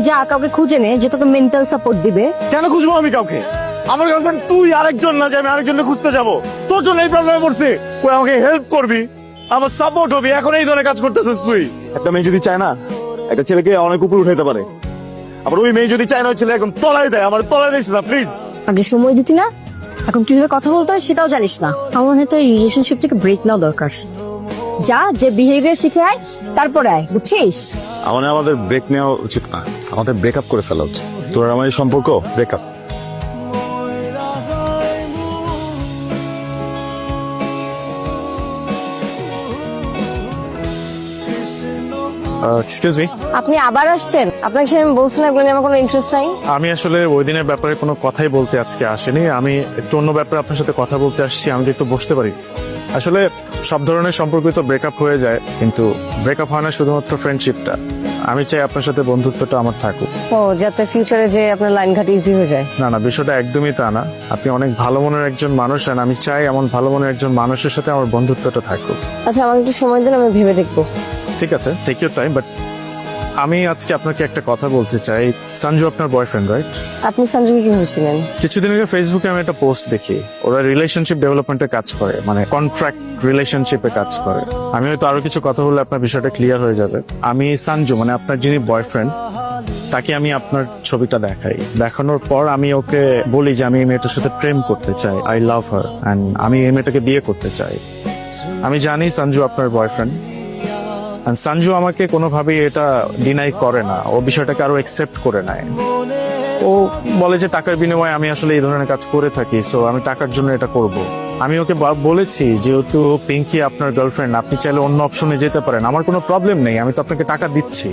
যা কাউকে খুঁজে নে যে তোকে মেন্টাল সাপোর্ট দিবে। কেন খুঁজবো আমি কাউকে? আমার গার্লফ্রেন্ড তুই, আরেকজন না যে আমি আরেকজনকে খুঁজতে যাবো। তোর জন্য এই প্রবলেমে পড়ছে, তুই আমাকে হেল্প করবি, আমার সাপোর্ট হবি, এখন এই ধরনের কাজ করতেছিস তুই। একটা মেয়ে যদি চায় না একটা ছেলেকে অনেক উপর উঠাইতে পারে, আবার ওই মেয়ে যদি চায় না ওই ছেলে একদম তলায় দেয়, আমার তলায় দিস না প্লিজ। আগে সময় দিতি না, এখন কিভাবে কথা বলতে হয় সেটাও জানিস না। আমার হয়তো এই রিলেশনশিপ থেকে ব্রেক নেওয়া দরকার। যা যে বিহেভিয়ার শিখে আয়, তারপরে আয়, বুঝছিস? আমাদের ব্রেক নেওয়া উচিত না, আমাদের ব্রেকআপ করে ফেলা উচিত। তোর আমার এই সম্পর্ক ব্রেকআপ। এক্সকিউজ মি, আপনি আবার আসছেন? আপনাকে আমি বলছিলাম এগুলো নিয়ে আমার কোনো ইন্টারেস্ট নাই। আমি আসলে ওই দিনের ব্যাপারে কোনো কথাই বলতে আজকে আসিনি। আমি একটু অন্য ব্যাপারে আপনার সাথে কথা বলতে আসছি। আমি কি একটু বসতে পারি? আসলে সব ধরনের সম্পর্কই তো ব্রেকআপ হয়ে যায়, কিন্তু ব্রেকআপ হয় না শুধুমাত্র ফ্রেন্ডশিপটা। আমি চাই আপনার সাথে বন্ধুত্বটা আমার থাকুক। ও, যাতে ফিউচারে যে আপনার লাইন ঘাট ইজি হয়ে যায়। না না, বিষয়টা একদমই তা না। আপনি অনেক ভালো মনের একজন মানুষ, আর আমি চাই এমন ভালো মনের একজন মানুষের সাথে আমার বন্ধুত্বটা থাকুক। আচ্ছা, আমাকে একটু সময় দিন, আমি ভেবে দেখবো। ঠিক আছে, টেক ইউর টাইম। বাট আমি আজকে আপনাকে একটা কথা বলতে চাই। সঞ্জু আপনার বয়ফ্রেন্ড, রাইট? আপনি সঞ্জুকে কিভাবে ছিলেন? কিছুদিন আগে ফেসবুকে আমি একটা পোস্ট দেখি, ওরা রিলেশনশিপ ডেভেলপমেন্টে কাজ করে, মানে কন্ট্রাক্ট রিলেশনশিপে কাজ করে। আমি হয়তো আরো কিছু কথা বললে আপনার বিষয়টা ক্লিয়ার হয়ে যাবে। আমি সঞ্জু, মানে আপনার যিনি বয়ফ্রেন্ড, তাকে আমি আপনার ছবিটা দেখাই। দেখানোর পর আমি ওকে বলি যে আমি এই মেয়েটার সাথে প্রেম করতে চাই, আই লাভ হার, এন্ড আমি এই মেয়েটাকে বিয়ে করতে চাই। আমি জানি সঞ্জু আপনার বয়ফ্রেন্ড, সঞ্জু আমাকে কোনোভাবেই এটা ডিনাই করে না, ও বিষয়টাকে আরো একসেপ্ট করে নেয়। ও বলে যে টাকার বিনিময়ে আমি আসলে এই ধরনের কাজ করে থাকি, সো আমি টাকার জন্য এটা করব। আমি ওকে বলেছি যেহেতু পিঙ্কি আপনার গার্লফ্রেন্ড, আপনি চাইলে অন্য অপশনে যেতে পারেন, আমার কোনো প্রবলেম নেই, আমি তো আপনাকে টাকা দিচ্ছি।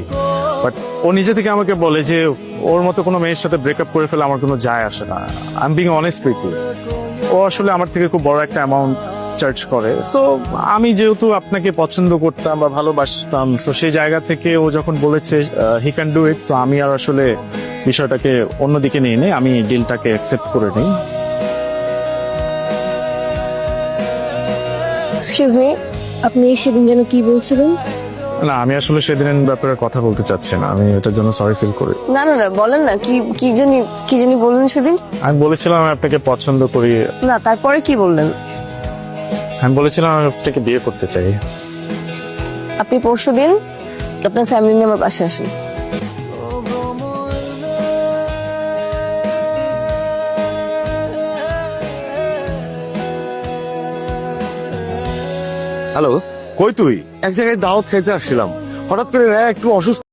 বাট ও নিজে থেকে আমাকে বলে যে ওর মতো কোনো মেয়ের সাথে ব্রেকআপ করে ফেলে আমার কোনো যায় আসে না। I am being honest with you. ও আসলে আমার থেকে খুব বড় একটা অ্যামাউন্ট চার্জ করে। সো আমি যেহেতু আপনাকে পছন্দ করতাম বা ভালোবাসতাম, সো সেই জায়গা থেকে ও যখন বলেছে he can do it, so আমি আর আসলে বিষয়টাকে অন্যদিকে নিয়ে নেই, আমি ডিলটাকে অ্যাকসেপ্ট করে নিই। এক্সকিউজ মি, আপনি সেদিন যেন কি বলছিলেন? না, আমি আসলে সেদিনের ব্যাপারে কথা বলতে চাচ্ছি না, আমি এটার জন্য সরি ফিল করি। না না না, বলেন না, কি জানি বললেন সেদিন। আমি বলেছিলাম আমি আপনাকে পছন্দ করি। না, তারপরে কি বললেন? আমি বলেছিলাম আমি আপনাকে বিয়ে করতে চাই। আপনি পরশুদিন আপনার ফ্যামিলি নিয়ে আমার পাশে আসেন। হ্যালো, কই তুই? এক জায়গায় দাওয়াত খাইতে আসছিলাম, হঠাৎ করে একটু অসুস্থ।